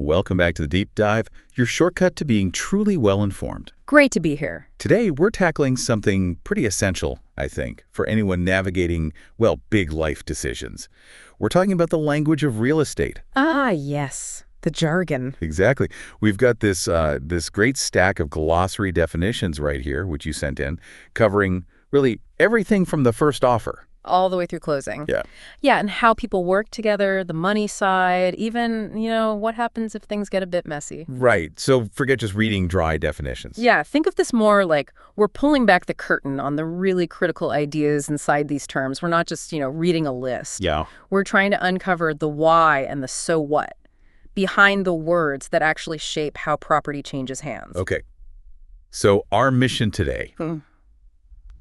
Welcome back to the Deep Dive, your shortcut to being truly well-informed. Great to be here. Today, we're tackling something pretty essential, I think, for anyone navigating, well, big life decisions. We're talking about the language of real estate. Ah, yes. The jargon. Exactly. We've got this great stack of glossary definitions right here, which you sent in, covering really everything from the first offer. All the way through closing. Yeah. Yeah, and how people work together, the money side, even, what happens if things get a bit messy. Right. So forget just reading dry definitions. Yeah, think of this more like we're pulling back the curtain on the really critical ideas inside these terms. We're not just, reading a list. Yeah. We're trying to uncover the why and the so what behind the words that actually shape how property changes hands. Okay. So our mission today,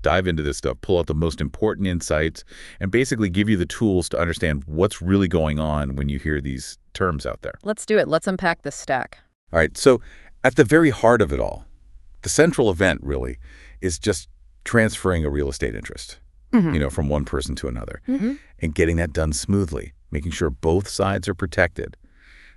dive into this stuff, pull out the most important insights, and basically give you the tools to understand what's really going on when you hear these terms out there. Let's do it. Let's unpack this stack. All right. So at the very heart of it all, the central event really is just transferring a real estate interest, from one person to another, and getting that done smoothly, making sure both sides are protected.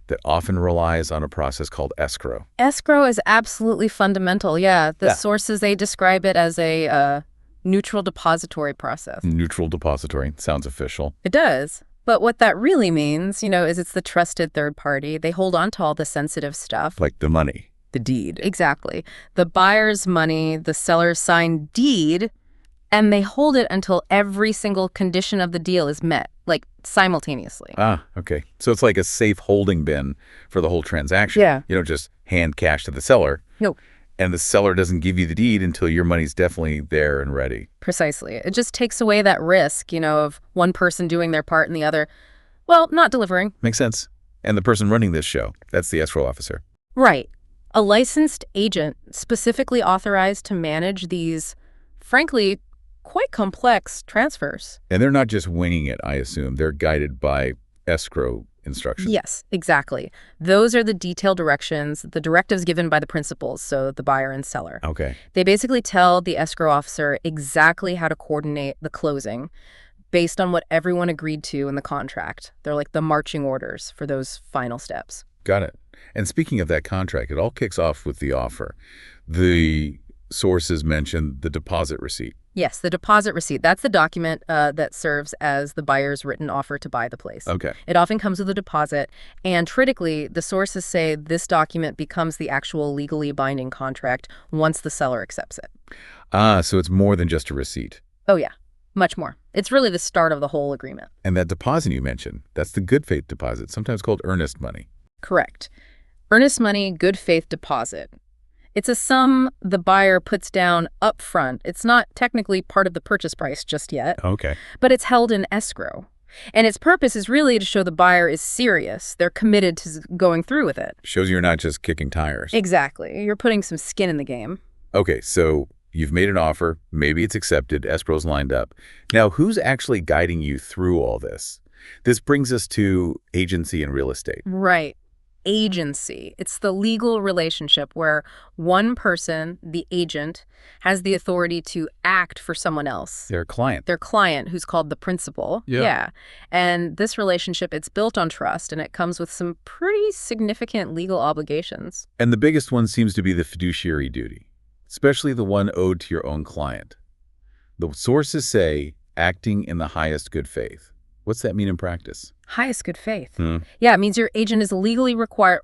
That often relies on a process called escrow. Escrow is absolutely fundamental, yeah. The sources, they describe it as a neutral depository process. Neutral depository. Sounds official. It does. But what that really means, is it's the trusted third party. They hold on to all the sensitive stuff. Like the money. The deed. Exactly. The buyer's money, the seller's signed deed, and they hold it until every single condition of the deal is met, like simultaneously. Ah, okay. So it's like a safe holding bin for the whole transaction. Yeah. You don't just hand cash to the seller. No. And the seller doesn't give you the deed until your money's definitely there and ready. Precisely. It just takes away that risk, of one person doing their part and the other, well, not delivering. Makes sense. And the person running this show, that's the escrow officer. Right. A licensed agent specifically authorized to manage these, frankly, quite complex transfers. And they're not just winging it, I assume. They're guided by escrow instructions. Yes, exactly. Those are the detailed directions, the directives given by the principals, so the buyer and seller. Okay. They basically tell the escrow officer exactly how to coordinate the closing based on what everyone agreed to in the contract. They're like the marching orders for those final steps. Got it. And speaking of that contract, it all kicks off with the offer. The sources mentioned the deposit receipt. Yes, the deposit receipt. That's the document that serves as the buyer's written offer to buy the place. Okay. It often comes with a deposit. And critically, the sources say this document becomes the actual legally binding contract once the seller accepts it. Ah, so it's more than just a receipt. Oh, yeah. Much more. It's really the start of the whole agreement. And that deposit you mentioned, that's the good faith deposit, sometimes called earnest money. Correct. Earnest money, good faith deposit. It's a sum the buyer puts down up front. It's not technically part of the purchase price just yet. Okay. But it's held in escrow. And its purpose is really to show the buyer is serious. They're committed to going through with it. Shows you're not just kicking tires. Exactly. You're putting some skin in the game. Okay, so you've made an offer. Maybe it's accepted. Escrow's lined up. Now, who's actually guiding you through all this? This brings us to agency and real estate. Right. Agency. It's the legal relationship where one person, the agent, has the authority to act for someone else. Their client. Their client, who's called the principal. Yeah. And this relationship, it's built on trust, and it comes with some pretty significant legal obligations. And the biggest one seems to be the fiduciary duty, especially the one owed to your own client. The sources say acting in the highest good faith. What's that mean in practice? Highest good faith. Yeah, it means your agent is legally required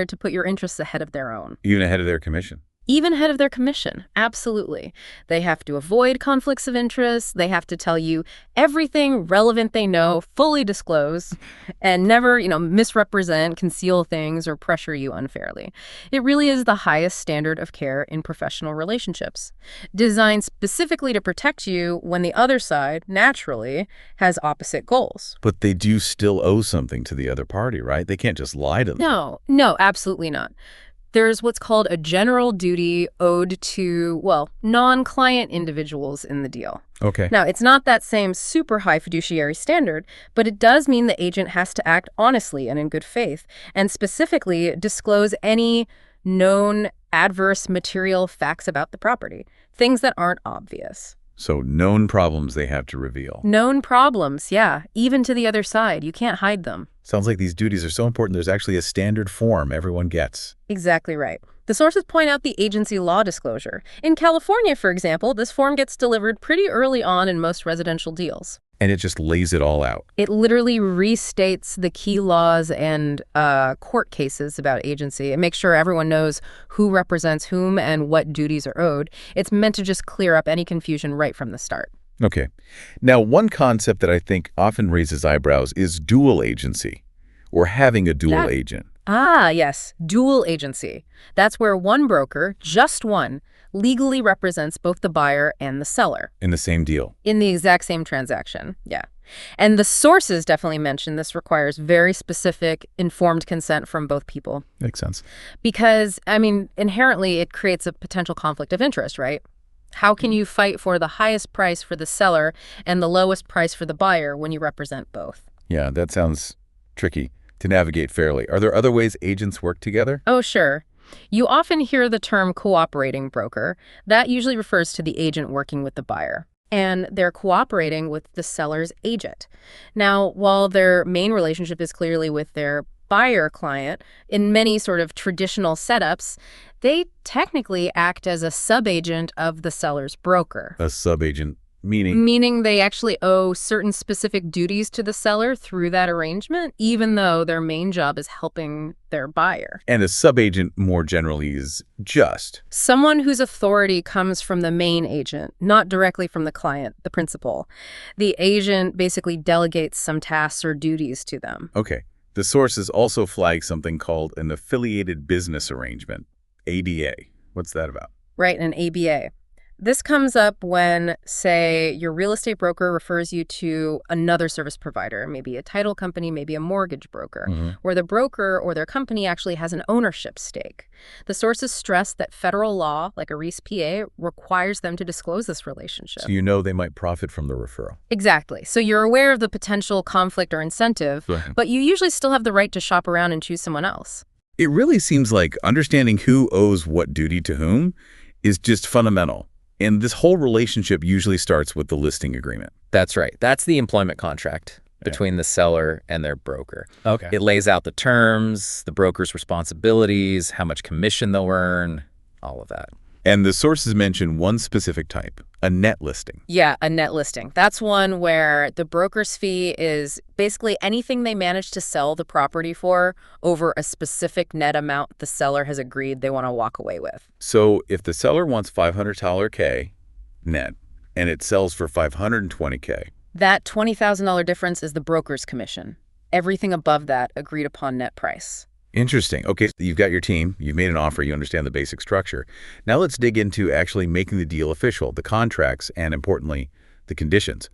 to put your interests ahead of their own. Even ahead of their commission. Even ahead of their commission. Absolutely. They have to avoid conflicts of interest. They have to tell you everything relevant they know, fully disclose, and never, misrepresent, conceal things, or pressure you unfairly. It really is the highest standard of care in professional relationships, designed specifically to protect you when the other side, naturally, has opposite goals. But they do still owe something to the other party, right? They can't just lie to them. No, absolutely not. There's what's called a general duty owed to, non-client individuals in the deal. Okay. Now, it's not that same super high fiduciary standard, but it does mean the agent has to act honestly and in good faith, and specifically disclose any known adverse material facts about the property, things that aren't obvious. So known problems they have to reveal. Known problems, yeah. Even to the other side. You can't hide them. Sounds like these duties are so important there's actually a standard form everyone gets. Exactly right. The sources point out the agency law disclosure. In California, for example, this form gets delivered pretty early on in most residential deals. And it just lays it all out. It literally restates the key laws and court cases about agency. It makes sure everyone knows who represents whom and what duties are owed. It's meant to just clear up any confusion right from the start. Okay. Now, one concept that I think often raises eyebrows is dual agency, or having a dual agent. Ah, yes, dual agency. That's where one broker, just one, legally represents both the buyer and the seller. In the same deal. In the exact same transaction, yeah. And the sources definitely mention this requires very specific, informed consent from both people. Makes sense. Because, inherently it creates a potential conflict of interest, right? How can you fight for the highest price for the seller and the lowest price for the buyer when you represent both? Yeah, that sounds tricky to navigate fairly. Are there other ways agents work together? Oh, sure. You often hear the term cooperating broker. That usually refers to the agent working with the buyer. And they're cooperating with the seller's agent. Now, while their main relationship is clearly with their buyer client, in many sort of traditional setups, they technically act as a subagent of the seller's broker. A subagent, meaning? Meaning they actually owe certain specific duties to the seller through that arrangement, even though their main job is helping their buyer. And a subagent, more generally, is just someone whose authority comes from the main agent, not directly from the client, the principal. The agent basically delegates some tasks or duties to them. Okay. The sources also flag something called an affiliated business arrangement, ADA. What's that about? Right, an ABA. This comes up when, say, your real estate broker refers you to another service provider, maybe a title company, maybe a mortgage broker, where the broker or their company actually has an ownership stake. The sources stress that federal law, like a REIS PA, requires them to disclose this relationship. So you know they might profit from the referral. Exactly. So you're aware of the potential conflict or incentive, but you usually still have the right to shop around and choose someone else. It really seems like understanding who owes what duty to whom is just fundamental. And this whole relationship usually starts with the listing agreement. That's right. That's the employment contract between the seller and their broker. Okay. It lays out the terms, the broker's responsibilities, how much commission they'll earn, all of that. And the sources mention one specific type, a net listing. Yeah, a net listing. That's one where the broker's fee is basically anything they manage to sell the property for over a specific net amount the seller has agreed they want to walk away with. So if the seller wants $500K net and it sells for $520K, that $20,000 difference is the broker's commission. Everything above that agreed upon net price. Interesting. Okay, so you've got your team, you've made an offer, you understand the basic structure. Now let's dig into actually making the deal official, the contracts, and importantly, the conditions.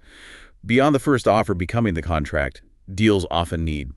Beyond the first offer becoming the contract, deals often need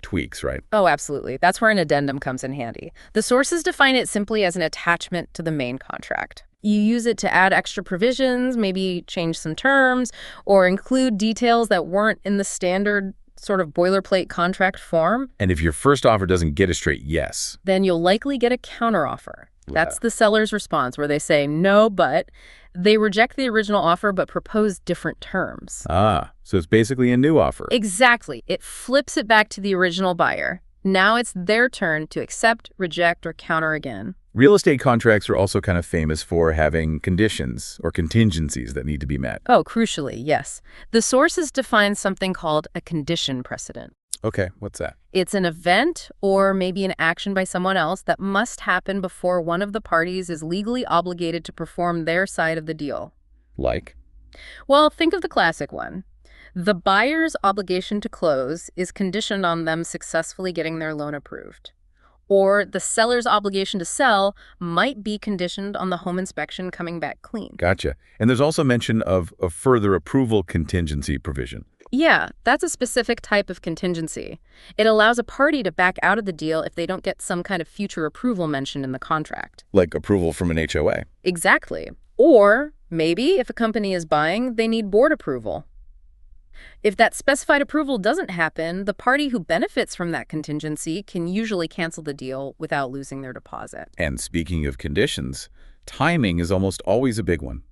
tweaks, right? Oh, absolutely. That's where an addendum comes in handy. The sources define it simply as an attachment to the main contract. You use it to add extra provisions, maybe change some terms, or include details that weren't in the standard sort of boilerplate contract form. And if your first offer doesn't get a straight yes, then you'll likely get a counteroffer. That's the seller's response, where they say no, but they reject the original offer but propose different terms. Ah, so it's basically a new offer. Exactly. It flips it back to the original buyer. Now it's their turn to accept, reject, or counter again. Real estate contracts are also kind of famous for having conditions or contingencies that need to be met. Oh, crucially, yes. The sources define something called a condition precedent. Okay, what's that? It's an event or maybe an action by someone else that must happen before one of the parties is legally obligated to perform their side of the deal. Like? Well, think of the classic one. The buyer's obligation to close is conditioned on them successfully getting their loan approved. Or the seller's obligation to sell might be conditioned on the home inspection coming back clean. Gotcha. And there's also mention of a further approval contingency provision. Yeah, that's a specific type of contingency. It allows a party to back out of the deal if they don't get some kind of future approval mentioned in the contract. Like approval from an HOA. Exactly. Or maybe if a company is buying, they need board approval. If that specified approval doesn't happen, the party who benefits from that contingency can usually cancel the deal without losing their deposit. And speaking of conditions, timing is almost always a big one.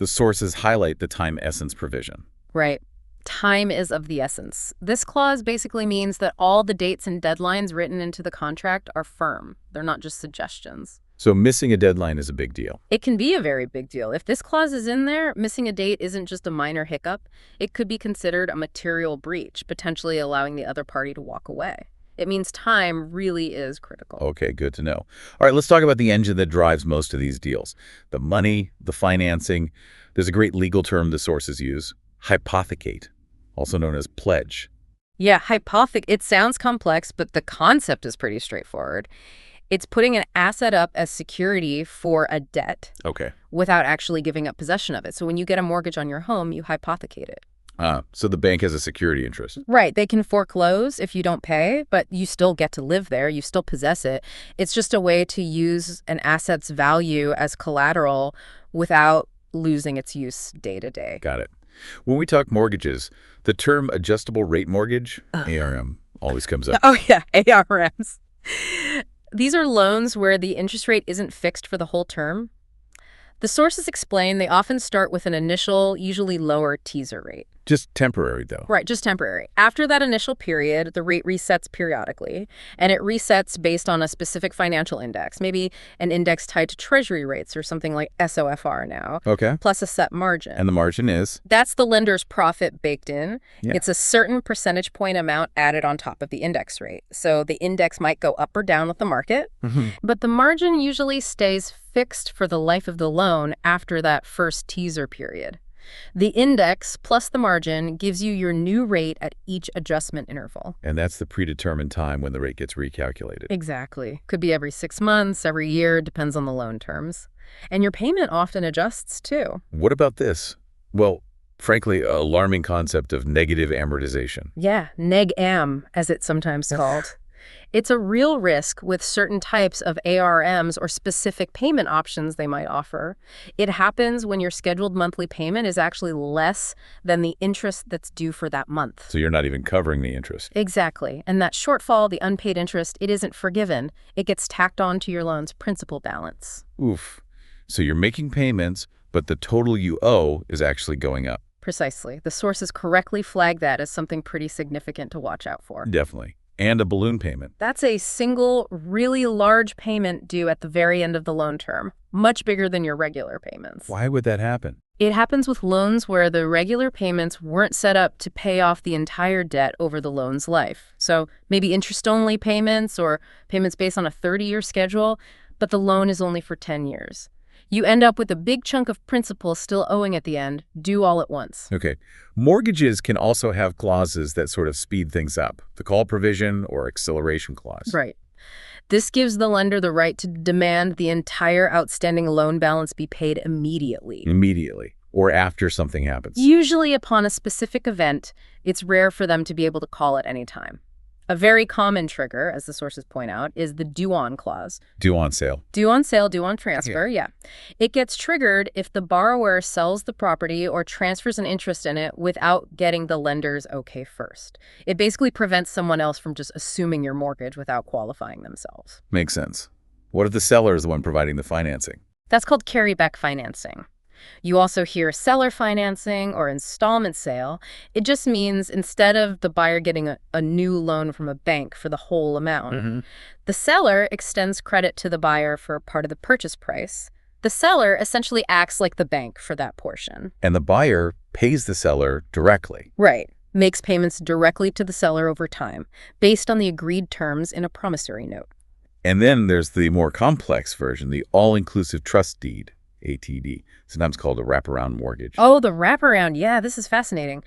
the sources highlight the time essence provision. Right. Time is of the essence. This clause basically means that all the dates and deadlines written into the contract are firm. They're not just suggestions. So missing a deadline is a big deal. It can be a very big deal. If this clause is in there, missing a date isn't just a minor hiccup. It could be considered a material breach, potentially allowing the other party to walk away. It means time really is critical. Okay, good to know. All right, let's talk about the engine that drives most of these deals. The money, the financing. There's a great legal term the sources use, hypothecate, also known as pledge. Yeah, it sounds complex, but the concept is pretty straightforward. It's putting an asset up as security for a debt without actually giving up possession of it. So when you get a mortgage on your home, you hypothecate it. So the bank has a security interest. Right. They can foreclose if you don't pay, but you still get to live there. You still possess it. It's just a way to use an asset's value as collateral without losing its use day to day. Got it. When we talk mortgages, the term adjustable rate mortgage, ARM, always comes up. Oh, yeah, ARMs. These are loans where the interest rate isn't fixed for the whole term. The sources explain they often start with an initial, usually lower teaser rate. Just temporary, though. Right, just temporary. After that initial period, the rate resets periodically, and it resets based on a specific financial index, maybe an index tied to treasury rates or something like SOFR now, plus a set margin. And the margin is? That's the lender's profit baked in. Yeah. It's a certain percentage point amount added on top of the index rate. So the index might go up or down with the market, but the margin usually stays fixed for the life of the loan after that first teaser period. The index plus the margin gives you your new rate at each adjustment interval. And that's the predetermined time when the rate gets recalculated. Exactly. Could be every 6 months, every year, depends on the loan terms. And your payment often adjusts too. What about this? Well, frankly, alarming concept of negative amortization. Yeah, neg-am, as it's sometimes called. It's a real risk with certain types of ARMs or specific payment options they might offer. It happens when your scheduled monthly payment is actually less than the interest that's due for that month. So you're not even covering the interest. Exactly. And that shortfall, the unpaid interest, it isn't forgiven. It gets tacked on to your loan's principal balance. Oof. So you're making payments, but the total you owe is actually going up. Precisely. The sources correctly flag that as something pretty significant to watch out for. Definitely. And a balloon payment. That's a single, really large payment due at the very end of the loan term, much bigger than your regular payments. Why would that happen? It happens with loans where the regular payments weren't set up to pay off the entire debt over the loan's life. So maybe interest-only payments or payments based on a 30-year schedule, but the loan is only for 10 years. You end up with a big chunk of principal still owing at the end, due all at once. Okay. Mortgages can also have clauses that sort of speed things up. The call provision or acceleration clause. Right. This gives the lender the right to demand the entire outstanding loan balance be paid immediately. Immediately. Or after something happens. Usually upon a specific event, it's rare for them to be able to call at any time. A very common trigger, as the sources point out, is the due-on clause. Due on sale. Due on sale, due on transfer, yeah. It gets triggered if the borrower sells the property or transfers an interest in it without getting the lender's okay first. It basically prevents someone else from just assuming your mortgage without qualifying themselves. Makes sense. What if the seller is the one providing the financing? That's called carryback financing. You also hear seller financing or installment sale. It just means instead of the buyer getting a new loan from a bank for the whole amount, the seller extends credit to the buyer for part of the purchase price. The seller essentially acts like the bank for that portion. And the buyer pays the seller directly. Right. Makes payments directly to the seller over time, based on the agreed terms in a promissory note. And then there's the more complex version, the all-inclusive trust deed. ATD, sometimes called a wraparound mortgage. Oh, the wraparound. Yeah, this is fascinating.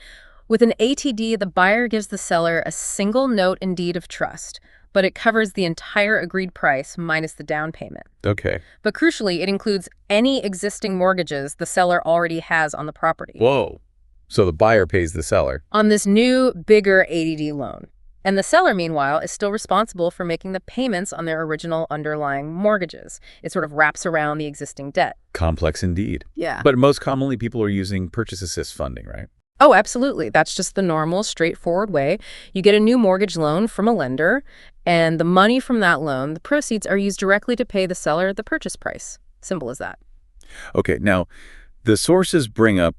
With an ATD, the buyer gives the seller a single note and deed of trust, but it covers the entire agreed price minus the down payment. Okay. But crucially, it includes any existing mortgages the seller already has on the property. Whoa. So the buyer pays the seller. On this new, bigger ATD loan. And the seller, meanwhile, is still responsible for making the payments on their original underlying mortgages. It sort of wraps around the existing debt. Complex indeed. Yeah. But most commonly, people are using purchase assist funding, right? Oh, absolutely. That's just the normal, straightforward way. You get a new mortgage loan from a lender, and the money from that loan, the proceeds, are used directly to pay the seller the purchase price. Simple as that. Okay, now, The sources bring up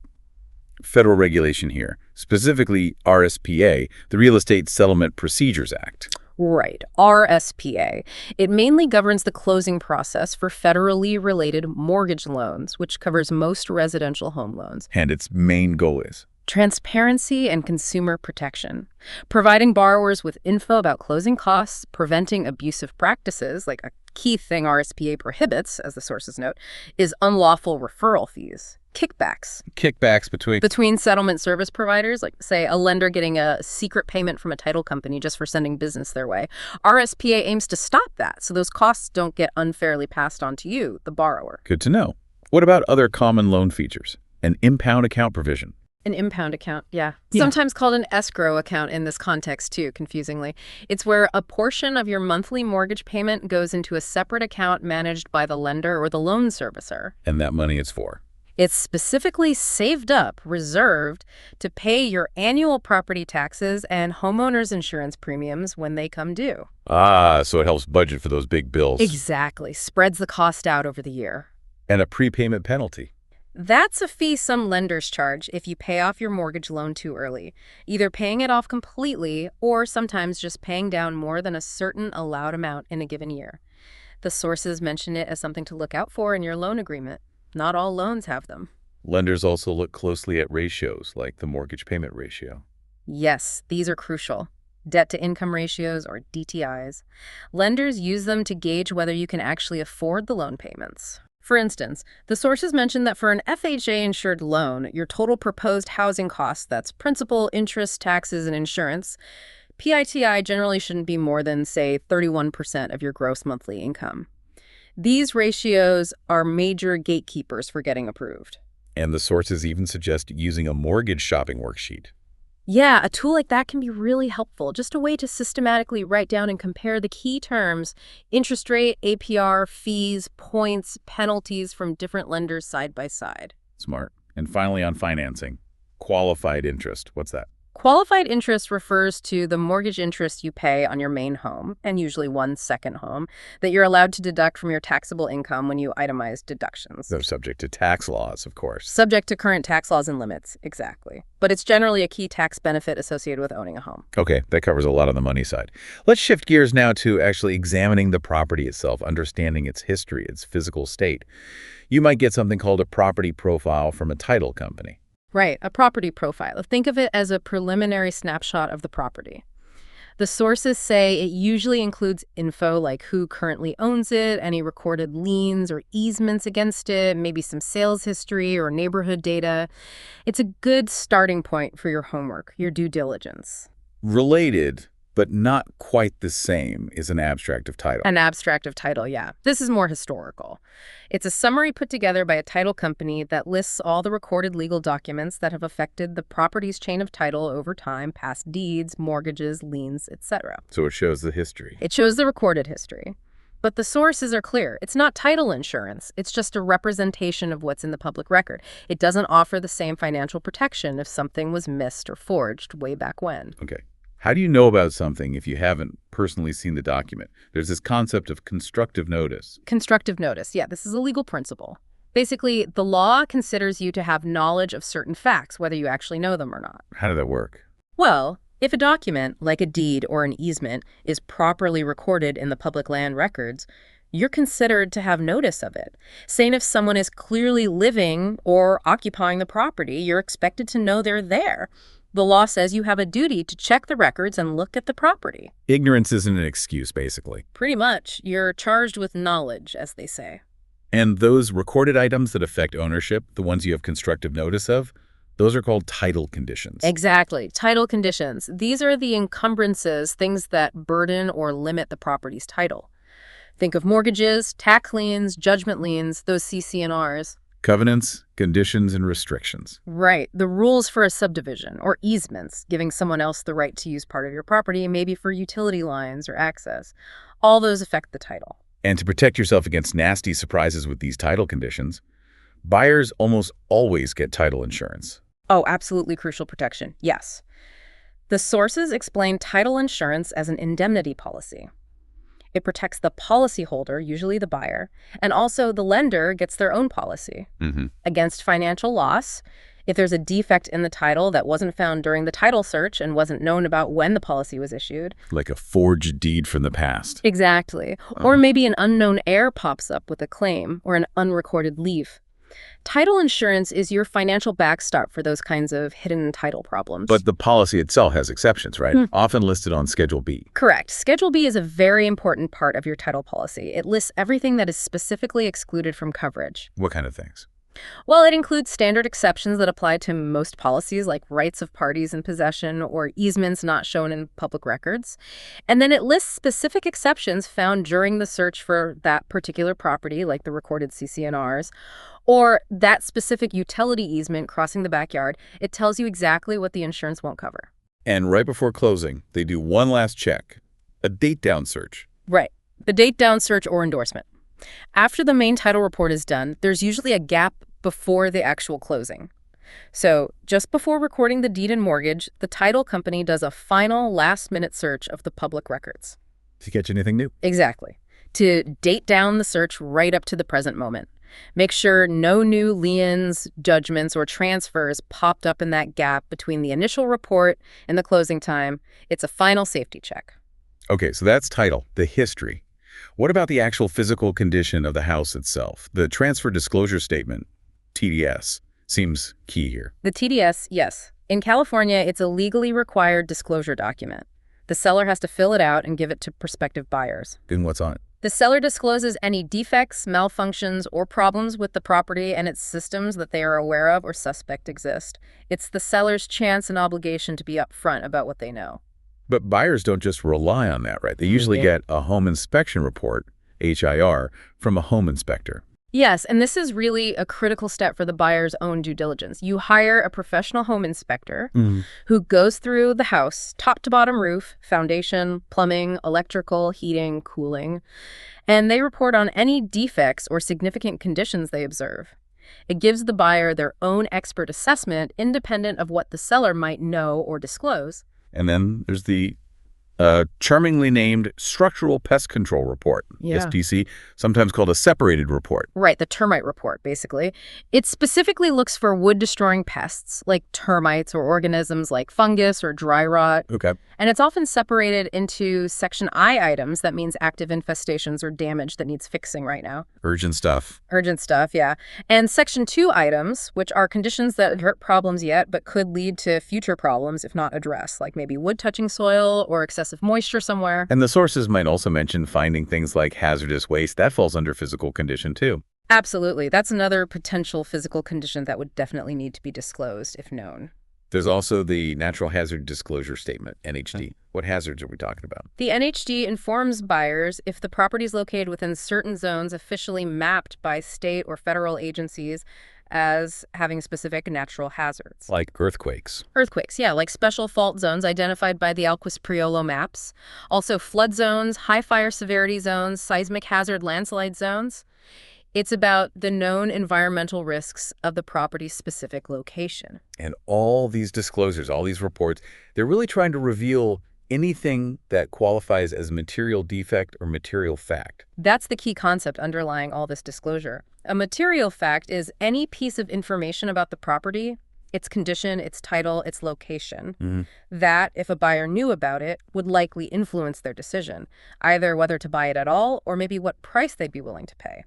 federal regulation here, specifically RSPA, the Real Estate Settlement Procedures Act. Right, RSPA. It mainly governs the closing process for federally related mortgage loans, which covers most residential home loans. And its main goal is Transparency and consumer protection, providing borrowers with info about closing costs, preventing abusive practices, like a key thing RSPA prohibits, as the sources note, is unlawful referral fees, kickbacks. kickbacks Between settlement service providers, like, say, a lender getting a secret payment from a title company just for sending business their way. RSPA aims to stop that, so those costs don't get unfairly passed on to you, the borrower. Good to know. What about other common loan features? An impound account provision. An impound account, yeah. Sometimes called an escrow account in this context, too, confusingly. It's where a portion of your monthly mortgage payment goes into a separate account managed by the lender or the loan servicer. And that money is for? It's specifically saved up, reserved, to pay your annual property taxes and homeowners insurance premiums when they come due. Ah, so it helps budget for those big bills. Exactly. Spreads the cost out over the year. And a prepayment penalty. That's a fee some lenders charge if you pay off your mortgage loan too early, either paying it off completely or sometimes just paying down more than a certain allowed amount in a given year. The sources mention it as something to look out for in your loan agreement. Not all loans have them. Lenders also look closely at ratios, like the mortgage payment ratio. Yes, these are crucial. Debt-to-income ratios, or DTIs. Lenders use them to gauge whether you can actually afford the loan payments. For instance, the sources mention that for an FHA-insured loan, your total proposed housing cost, that's principal, interest, taxes, and insurance, PITI generally shouldn't be more than, say, 31% of your gross monthly income. These ratios are major gatekeepers for getting approved. And the sources even suggest using a mortgage shopping worksheet. Yeah, a tool like that can be really helpful, just a way to systematically write down and compare the key terms, interest rate, APR, fees, points, penalties from different lenders side by side. Smart. And finally, on financing, qualified interest. What's that? Qualified interest refers to the mortgage interest you pay on your main home, and usually one second home, that you're allowed to deduct from your taxable income when you itemize deductions. They're subject to tax laws, of course. Subject to current tax laws and limits, exactly. But it's generally a key tax benefit associated with owning a home. Okay, that covers a lot on the money side. Let's shift gears now to actually examining the property itself, understanding its history, its physical state. You might get something called a property profile from a title company. Right, a property profile. Think of it as a preliminary snapshot of the property. The sources say it usually includes info like who currently owns it, any recorded liens or easements against it, maybe some sales history or neighborhood data. It's a good starting point for your homework, your due diligence. Related, but not quite the same, is an abstract of title. An abstract of title, yeah. This is more historical. It's a summary put together by a title company that lists all the recorded legal documents that have affected the property's chain of title over time, past deeds, mortgages, liens, etc. So it shows the history. It shows the recorded history. But the sources are clear. It's not title insurance. It's just a representation of what's in the public record. It doesn't offer the same financial protection if something was missed or forged way back when. Okay. How do you know about something if you haven't personally seen the document? There's this concept of constructive notice. Constructive notice. Yeah, this is a legal principle. Basically, the law considers you to have knowledge of certain facts, whether you actually know them or not. How did that work? Well, if a document, like a deed or an easement, is properly recorded in the public land records, you're considered to have notice of it. Saying if someone is clearly living or occupying the property, you're expected to know they're there. The law says you have a duty to check the records and look at the property. Ignorance isn't an excuse, basically. Pretty much. You're charged with knowledge, as they say. And those recorded items that affect ownership, the ones you have constructive notice of, those are called title conditions. Exactly. Title conditions. These are the encumbrances, things that burden or limit the property's title. Think of mortgages, tax liens, judgment liens, those CC&Rs. Covenants, conditions, and restrictions. Right. The rules for a subdivision or easements, giving someone else the right to use part of your property, maybe for utility lines or access. All those affect the title. And to protect yourself against nasty surprises with these title conditions, buyers almost always get title insurance. Oh, absolutely crucial protection. Yes. The sources explain title insurance as an indemnity policy. It protects the policyholder, usually the buyer, and also the lender gets their own policy against financial loss. If there's a defect in the title that wasn't found during the title search and wasn't known about when the policy was issued. Like a forged deed from the past. Exactly. Or maybe an unknown heir pops up with a claim or an unrecorded leave. Title insurance is your financial backstop for those kinds of hidden title problems. But the policy itself has exceptions, right? Often listed on Schedule B. Correct. Schedule B is a very important part of your title policy. It lists everything that is specifically excluded from coverage. What kind of things? Well, it includes standard exceptions that apply to most policies, like rights of parties in possession or easements not shown in public records. And then it lists specific exceptions found during the search for that particular property, like the recorded CC&Rs, or that specific utility easement crossing the backyard. It tells you exactly what the insurance won't cover. And right before closing, they do one last check, a date-down search. Right. The date-down search or endorsement. After the main title report is done, there's usually a gap before the actual closing. So just before recording the deed and mortgage, the title company does a final last-minute search of the public records. To catch anything new? Exactly. To date down the search right up to the present moment. Make sure no new liens, judgments, or transfers popped up in that gap between the initial report and the closing time. It's a final safety check. Okay, so that's title, the history. What about the actual physical condition of the house itself? The transfer disclosure statement, TDS, seems key here. The TDS, yes. In California, it's a legally required disclosure document. The seller has to fill it out and give it to prospective buyers. And what's on it? The seller discloses any defects, malfunctions, or problems with the property and its systems that they are aware of or suspect exist. It's the seller's chance and obligation to be upfront about what they know. But buyers don't just rely on that, right? They usually get a home inspection report, HIR, from a home inspector. Yes, and this is really a critical step for the buyer's own due diligence. You hire a professional home inspector who goes through the house, top to bottom roof, foundation, plumbing, electrical, heating, cooling, and they report on any defects or significant conditions they observe. It gives the buyer their own expert assessment independent of what the seller might know or disclose. And then there's the charmingly named Structural Pest Control Report, SPC, sometimes called a separated report. Right, the termite report, basically. It specifically looks for wood-destroying pests, like termites or organisms like fungus or dry rot. Okay. And it's often separated into Section I items. That means active infestations or damage that needs fixing right now. Urgent stuff. Urgent stuff, yeah. And Section 2 items, which are conditions that aren't problems yet but could lead to future problems if not addressed, like maybe wood touching soil or excessive moisture somewhere. And the sources might also mention finding things like hazardous waste. That falls under physical condition, too. Absolutely. That's another potential physical condition that would definitely need to be disclosed if known. There's also the Natural Hazard Disclosure Statement, NHD. What hazards are we talking about? The NHD informs buyers if the property is located within certain zones officially mapped by state or federal agencies as having specific natural hazards. Like earthquakes. Earthquakes, yeah, like special fault zones identified by the Alquist-Priolo maps. Also flood zones, high fire severity zones, seismic hazard landslide zones. It's about the known environmental risks of the property's specific location. And all these disclosures, all these reports, they're really trying to reveal anything that qualifies as material defect or material fact. That's the key concept underlying all this disclosure. A material fact is any piece of information about the property, its condition, its title, its location, that, if a buyer knew about it, would likely influence their decision, either whether to buy it at all or maybe what price they'd be willing to pay.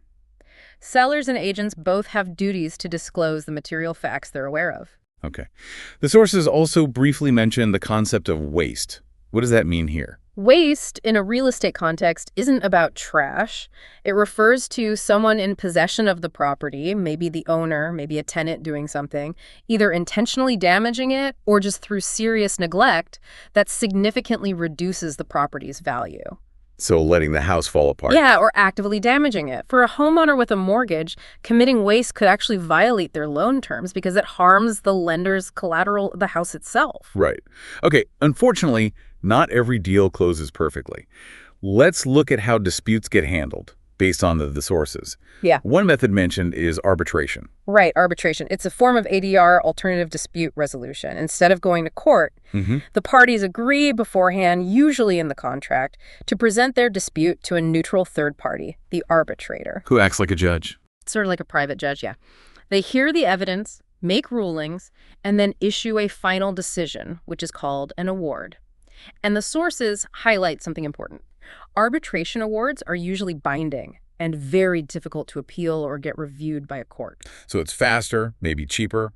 Sellers and agents both have duties to disclose the material facts they're aware of. Okay. The sources also briefly mention the concept of waste. What does that mean here? Waste, in a real estate context, isn't about trash. It refers to someone in possession of the property, maybe the owner, maybe a tenant doing something, either intentionally damaging it or just through serious neglect that significantly reduces the property's value. So letting the house fall apart. Yeah, or actively damaging it. For a homeowner with a mortgage, committing waste could actually violate their loan terms because it harms the lender's collateral, the house itself. Right. Okay, unfortunately, not every deal closes perfectly. Let's look at how disputes get handled. based on the sources. Yeah. One method mentioned is arbitration. Right, arbitration. It's a form of ADR, alternative dispute resolution. Instead of going to court, the parties agree beforehand, usually in the contract, to present their dispute to a neutral third party, the arbitrator. Who acts like a judge. Sort of like a private judge, yeah. They hear the evidence, make rulings, and then issue a final decision, which is called an award. And the sources highlight something important. Arbitration awards are usually binding and very difficult to appeal or get reviewed by a court. So it's faster, maybe cheaper,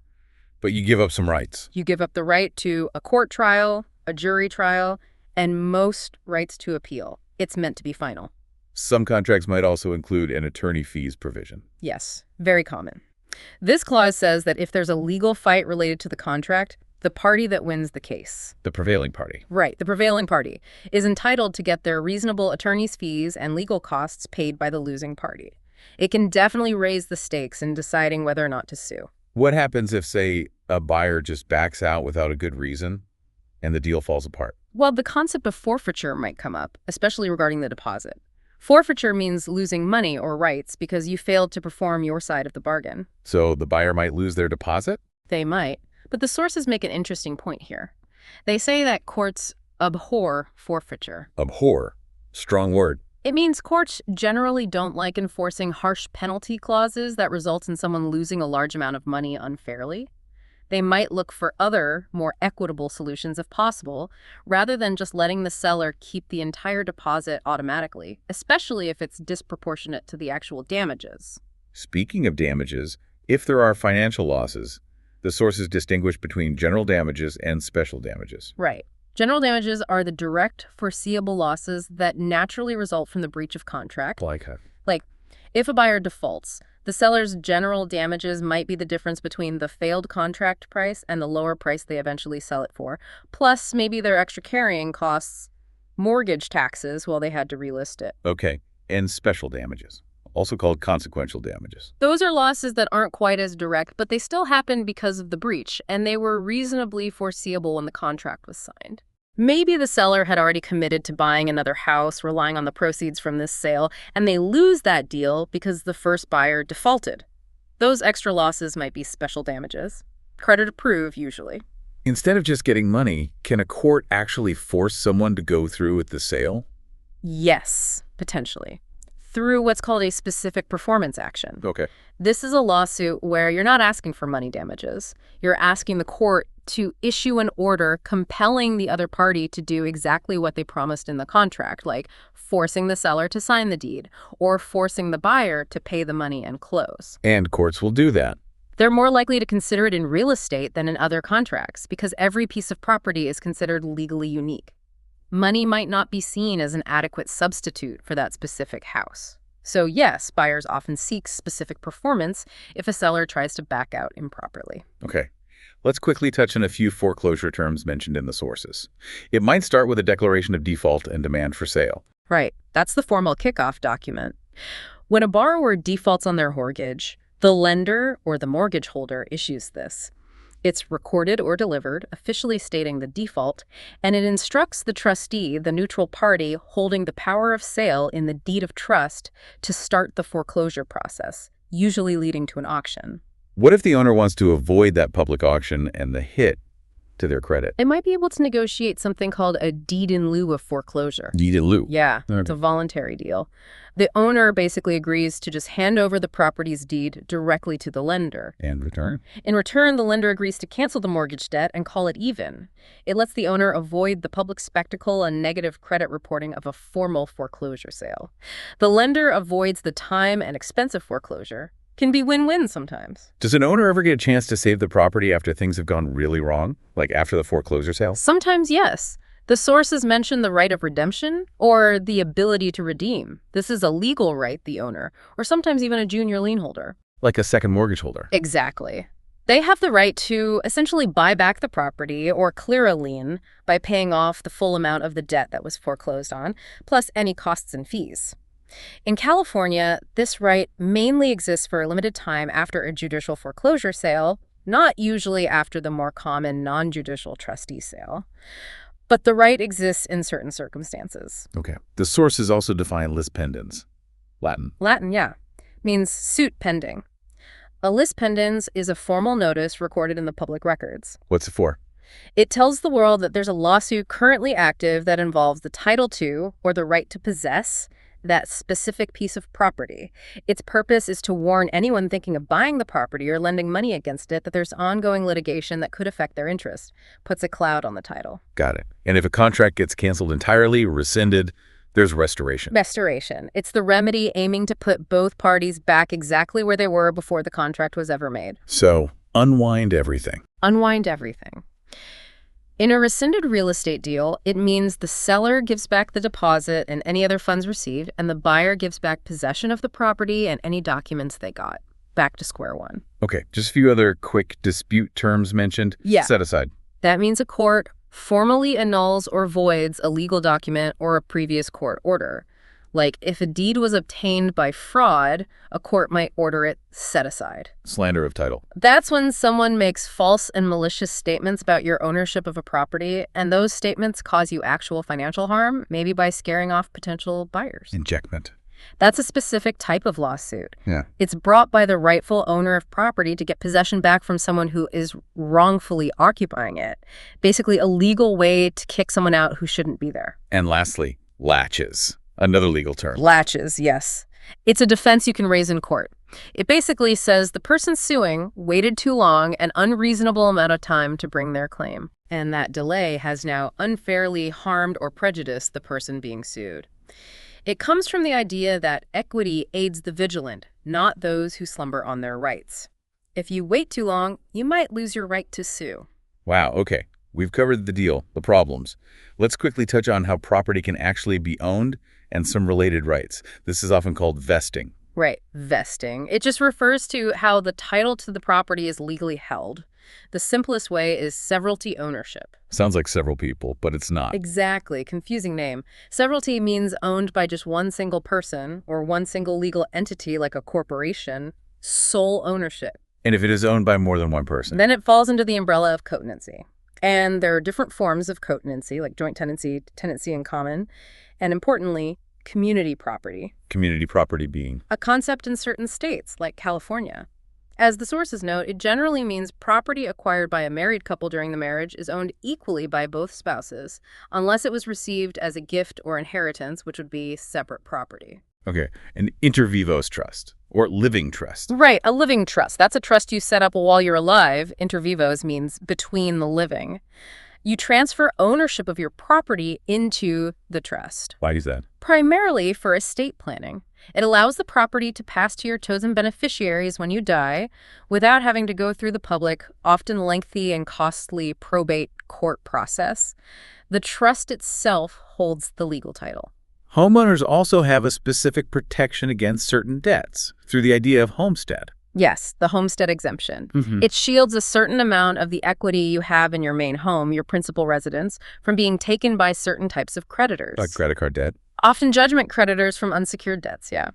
but you give up some rights. You give up the right to a court trial, a jury trial, and most rights to appeal. It's meant to be final. Some contracts might also include an attorney fees provision. Yes, very common. This clause says that if there's a legal fight related to the contract, the party that wins the case, The prevailing party. right, the prevailing party, is entitled to get their reasonable attorney's fees and legal costs paid by the losing party. It can definitely raise the stakes in deciding whether or not to sue. What happens if, say, a buyer just backs out without a good reason and the deal falls apart? Well, the concept of forfeiture might come up, especially regarding the deposit. Forfeiture means losing money or rights because you failed to perform your side of the bargain. So the buyer might lose their deposit? They might. But the sources make an interesting point here. They say that courts abhor forfeiture. Abhor. Strong word. It means courts generally don't like enforcing harsh penalty clauses that result in someone losing a large amount of money unfairly. They might look for other, more equitable solutions if possible, rather than just letting the seller keep the entire deposit automatically, especially if it's disproportionate to the actual damages. Speaking of damages, if there are financial losses, the sources distinguish between general damages and special damages. Right. General damages are the direct, foreseeable losses that naturally result from the breach of contract. Like If a buyer defaults, the seller's general damages might be the difference between the failed contract price and the lower price they eventually sell it for, plus maybe their extra carrying costs, mortgage taxes while they had to relist it. Okay, and special damages, also called consequential damages. Those are losses that aren't quite as direct, but they still happen because of the breach, and they were reasonably foreseeable when the contract was signed. Maybe the seller had already committed to buying another house, relying on the proceeds from this sale, and they lose that deal because the first buyer defaulted. Those extra losses might be special damages. Credit approved, usually. Instead of just getting money, can a court actually force someone to go through with the sale? Yes, potentially. Through what's called a specific performance action. Okay. This is a lawsuit where you're not asking for money damages. You're asking the court to issue an order compelling the other party to do exactly what they promised in the contract, like forcing the seller to sign the deed or forcing the buyer to pay the money and close. And courts will do that. They're more likely to consider it in real estate than in other contracts because every piece of property is considered legally unique. Money might not be seen as an adequate substitute for that specific house. So yes, buyers often seek specific performance if a seller tries to back out improperly. Okay. Let's quickly touch on a few foreclosure terms mentioned in the sources. It might start with a declaration of default and demand for sale. Right. That's the formal kickoff document. When a borrower defaults on their mortgage, the lender or the mortgage holder issues this. It's recorded or delivered, officially stating the default, and it instructs the trustee, the neutral party holding the power of sale in the deed of trust, to start the foreclosure process, usually leading to an auction. What if the owner wants to avoid that public auction and the hit to their credit? They might be able to negotiate something called a deed in lieu of foreclosure. Deed in lieu. Yeah, Okay. It's a voluntary deal. The owner basically agrees to just hand over the property's deed directly to the lender. And return. In return, the lender agrees to cancel the mortgage debt and call it even. It lets the owner avoid the public spectacle and negative credit reporting of a formal foreclosure sale. The lender avoids the time and expense of foreclosure. Can be win-win sometimes. Does an owner ever get a chance to save the property after things have gone really wrong, like after the foreclosure sale? Sometimes, yes. The sources mention the right of redemption or the ability to redeem. This is a legal right, the owner, or sometimes even a junior lien holder. Like a second mortgage holder. Exactly. They have the right to essentially buy back the property or clear a lien by paying off the full amount of the debt that was foreclosed on, plus any costs and fees. In California, this right mainly exists for a limited time after a judicial foreclosure sale, not usually after the more common non-judicial trustee sale. But the right exists in certain circumstances. Okay. The sources also define lis pendens, Latin. Latin, yeah. Means suit pending. A lis pendens is a formal notice recorded in the public records. What's it for? It tells the world that there's a lawsuit currently active that involves the title to, or the right to possess, that specific piece of property. Its purpose is to warn anyone thinking of buying the property or lending money against it that there's ongoing litigation that could affect their interest. Puts a cloud on the title. Got it. And if a contract gets canceled entirely, rescinded, there's restoration. Restoration. It's the remedy aiming to put both parties back exactly where they were before the contract was ever made. So, unwind everything. Unwind everything. In a rescinded real estate deal, it means the seller gives back the deposit and any other funds received, and the buyer gives back possession of the property and any documents they got. Back to square one. Okay, just a few other quick dispute terms mentioned. Yeah. Set aside. That means a court formally annuls or voids a legal document or a previous court order. Like, if a deed was obtained by fraud, a court might order it set aside. Slander of title. That's when someone makes false and malicious statements about your ownership of a property, and those statements cause you actual financial harm, maybe by scaring off potential buyers. Injectment. That's a specific type of lawsuit. Yeah. It's brought by the rightful owner of property to get possession back from someone who is wrongfully occupying it. Basically, a legal way to kick someone out who shouldn't be there. And lastly, latches. Another legal term. Latches, yes. It's a defense you can raise in court. It basically says the person suing waited too long, an unreasonable amount of time to bring their claim. And that delay has now unfairly harmed or prejudiced the person being sued. It comes from the idea that equity aids the vigilant, not those who slumber on their rights. If you wait too long, you might lose your right to sue. Wow, okay. We've covered the deal, the problems. Let's quickly touch on how property can actually be owned and some related rights. This is often called vesting. Right, vesting. It just refers to how the title to the property is legally held. The simplest way is severalty ownership. Sounds like several people, but it's not. Exactly. Confusing name. Severalty means owned by just one single person or one single legal entity like a corporation. Sole ownership. And if it is owned by more than one person? Then it falls under the umbrella of cotenancy. And there are different forms of cotenancy, like joint tenancy, tenancy in common, and importantly, community property. Community property being? A concept in certain states, like California. As the sources note, it generally means property acquired by a married couple during the marriage is owned equally by both spouses, unless it was received as a gift or inheritance, which would be separate property. Okay, an inter vivos trust, or living trust. Right, a living trust. That's a trust you set up while you're alive. Inter vivos means between the living. You transfer ownership of your property into the trust. Why is that? Primarily for estate planning. It allows the property to pass to your chosen beneficiaries when you die without having to go through the public, often lengthy and costly probate court process. The trust itself holds the legal title. Homeowners also have a specific protection against certain debts through the idea of homestead. Yes, the homestead exemption. Mm-hmm. It shields a certain amount of the equity you have in your main home, your principal residence, from being taken by certain types of creditors. Like credit card debt. Often judgment creditors from unsecured debts, yeah.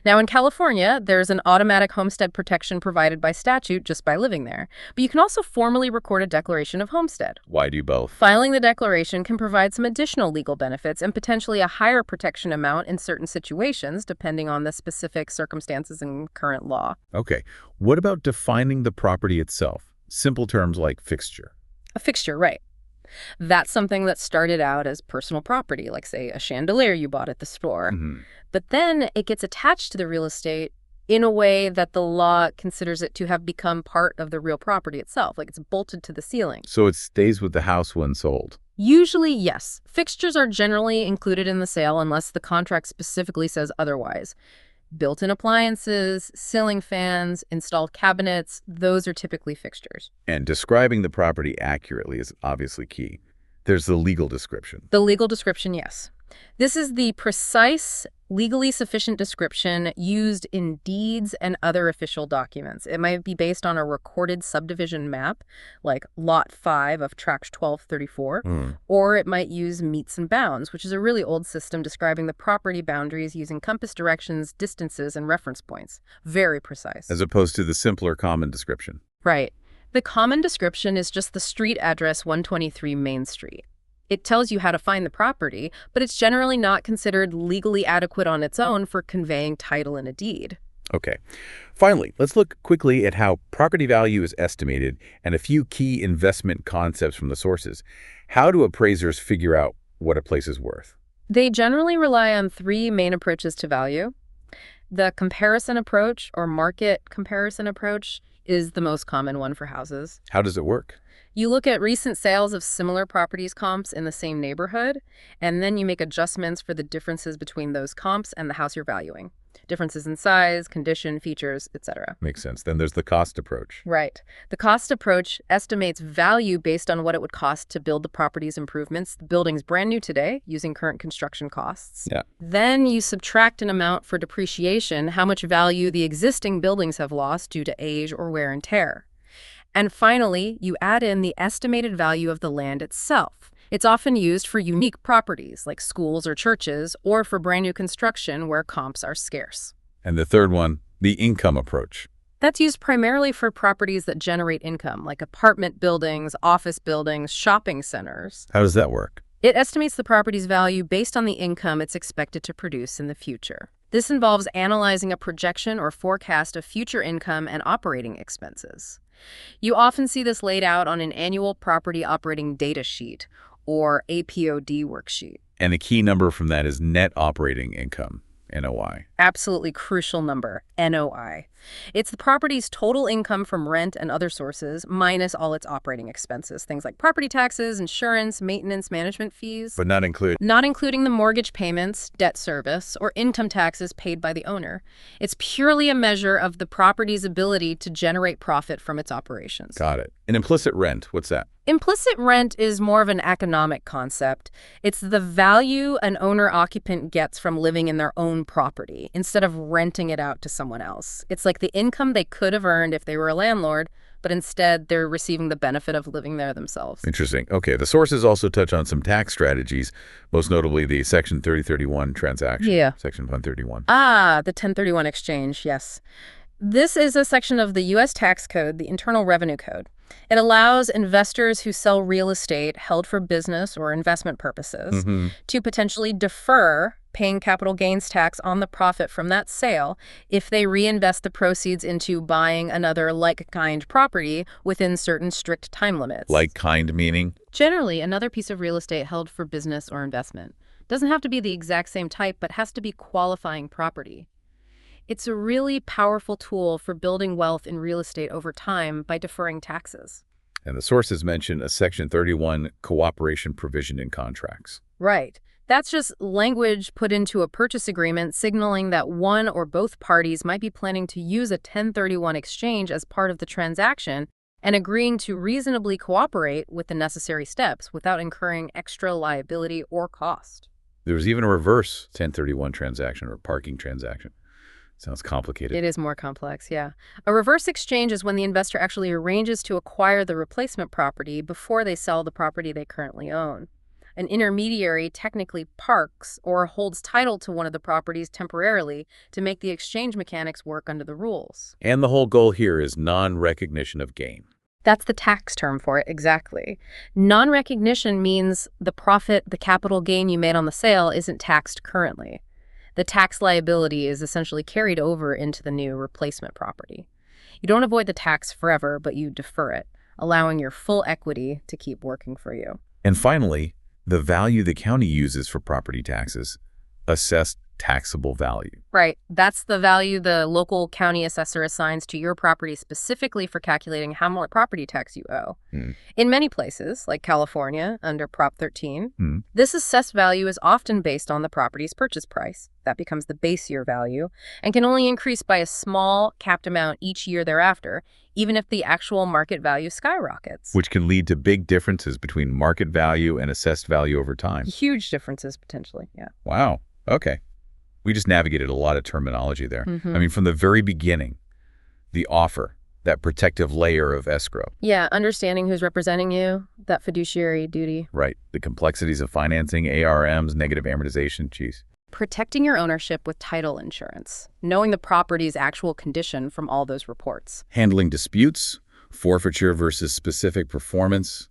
Now, in California, there's an automatic homestead protection provided by statute just by living there. But you can also formally record a declaration of homestead. Why do both? Filing the declaration can provide some additional legal benefits and potentially a higher protection amount in certain situations, depending on the specific circumstances and current law. Okay. What about defining the property itself? Simple terms like fixture. A fixture, right. That's something that started out as personal property, like, say, a chandelier you bought at the store. Mm-hmm. But then it gets attached to the real estate in a way that the law considers it to have become part of the real property itself, like it's bolted to the ceiling. So it stays with the house when sold. Usually, yes. Fixtures are generally included in the sale unless the contract specifically says otherwise. Built-in appliances, ceiling fans, installed cabinets, those are typically fixtures. And describing the property accurately is obviously key. There's the legal description. The legal description, yes. This is the precise, legally sufficient description used in deeds and other official documents. It might be based on a recorded subdivision map, like Lot 5 of Tract 1234, or it might use meets and bounds, which is a really old system describing the property boundaries using compass directions, distances, and reference points. Very precise. As opposed to the simpler common description. Right. The common description is just the street address 123 Main Street. It tells you how to find the property, but it's generally not considered legally adequate on its own for conveying title in a deed. Okay. Finally, let's look quickly at how property value is estimated and a few key investment concepts from the sources. How do appraisers figure out what a place is worth? They generally rely on three main approaches to value. The comparison approach, or market comparison approach, is the most common one for houses. How does it work? You look at recent sales of similar properties comps in the same neighborhood, and then you make adjustments for the differences between those comps and the house you're valuing. Differences in size, condition, features, etc. Makes sense. Then there's the cost approach. Right. The cost approach estimates value based on what it would cost to build the property's improvements. The building's brand new today, using current construction costs. Yeah. Then you subtract an amount for depreciation, how much value the existing buildings have lost due to age or wear and tear. And finally, you add in the estimated value of the land itself. It's often used for unique properties like schools or churches, or for brand new construction where comps are scarce. And the third one, the income approach. That's used primarily for properties that generate income, like apartment buildings, office buildings, shopping centers. How does that work? It estimates the property's value based on the income it's expected to produce in the future. This involves analyzing a projection or forecast of future income and operating expenses. You often see this laid out on an annual property operating data sheet, or APOD worksheet. And the key number from that is net operating income, NOI. Absolutely crucial number, NOI. It's the property's total income from rent and other sources minus all its operating expenses, things like property taxes, insurance, maintenance, management fees. But not including the mortgage payments, debt service, or income taxes paid by the owner. It's purely a measure of the property's ability to generate profit from its operations. Got it. An implicit rent, what's that? Implicit rent is more of an economic concept. It's the value an owner-occupant gets from living in their own property instead of renting it out to someone else. It's like the income they could have earned if they were a landlord, but instead they're receiving the benefit of living there themselves. Interesting. Okay, the sources also touch on some tax strategies, most notably the Section 3031 transaction. Yeah. Section 131. Ah, the 1031 exchange, yes. This is a section of the U.S. tax code, the Internal Revenue Code. It allows investors who sell real estate held for business or investment purposes to potentially defer paying capital gains tax on the profit from that sale if they reinvest the proceeds into buying another like-kind property within certain strict time limits. Like-kind meaning? Generally, another piece of real estate held for business or investment. Doesn't have to be the exact same type, but has to be qualifying property. It's a really powerful tool for building wealth in real estate over time by deferring taxes. And the sources mention a Section 31 cooperation provision in contracts. Right. That's just language put into a purchase agreement signaling that one or both parties might be planning to use a 1031 exchange as part of the transaction and agreeing to reasonably cooperate with the necessary steps without incurring extra liability or cost. There's even a reverse 1031 transaction or parking transaction. Sounds complicated. It is more complex, yeah. A reverse exchange is when the investor actually arranges to acquire the replacement property before they sell the property they currently own. An intermediary technically parks or holds title to one of the properties temporarily to make the exchange mechanics work under the rules. And the whole goal here is non-recognition of gain. That's the tax term for it, exactly. Non-recognition means the profit, the capital gain you made on the sale isn't taxed currently. The tax liability is essentially carried over into the new replacement property. You don't avoid the tax forever, but you defer it, allowing your full equity to keep working for you. And finally, the value the county uses for property taxes, assessed taxable value. Right. That's the value the local county assessor assigns to your property specifically for calculating how much property tax you owe. In many places, like California under Prop 13, this assessed value is often based on the property's purchase price. That becomes the base year value and can only increase by a small capped amount each year thereafter, even if the actual market value skyrockets. Which can lead to big differences between market value and assessed value over time. Huge differences, potentially, yeah. Wow. Okay. We just navigated a lot of terminology there. I mean, from the very beginning, the offer, that protective layer of escrow. Yeah, understanding who's representing you, that fiduciary duty. Right. The complexities of financing, ARMs, negative amortization, geez. Protecting your ownership with title insurance, knowing the property's actual condition from all those reports. Handling disputes, forfeiture versus specific performance.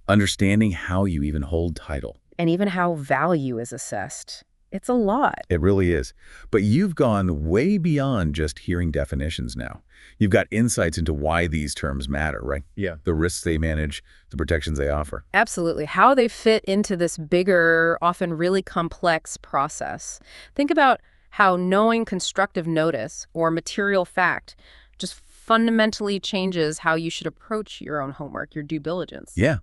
Understanding how you even hold title. And even how value is assessed. It's a lot. It really is. But you've gone way beyond just hearing definitions now. You've got insights into why these terms matter, right? Yeah. The risks they manage, the protections they offer. Absolutely. How they fit into this bigger, often really complex process. Think about how knowing constructive notice or material fact just fundamentally changes how you should approach your own homework, your due diligence. Yeah.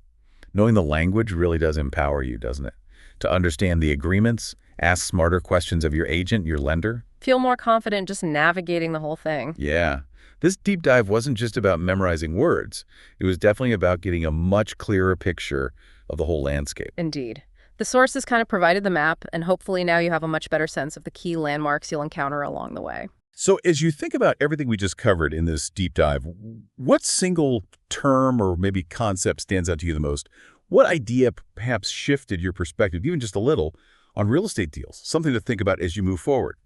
Knowing the language really does empower you, doesn't it? To understand the agreements, ask smarter questions of your agent, your lender. Feel more confident just navigating the whole thing. Yeah. This deep dive wasn't just about memorizing words. It was definitely about getting a much clearer picture of the whole landscape. Indeed. The sources kind of provided the map, and hopefully now you have a much better sense of the key landmarks you'll encounter along the way. So as you think about everything we just covered in this deep dive, what single term or maybe concept stands out to you the most? What idea perhaps shifted your perspective, even just a little, on real estate deals? Something to think about as you move forward.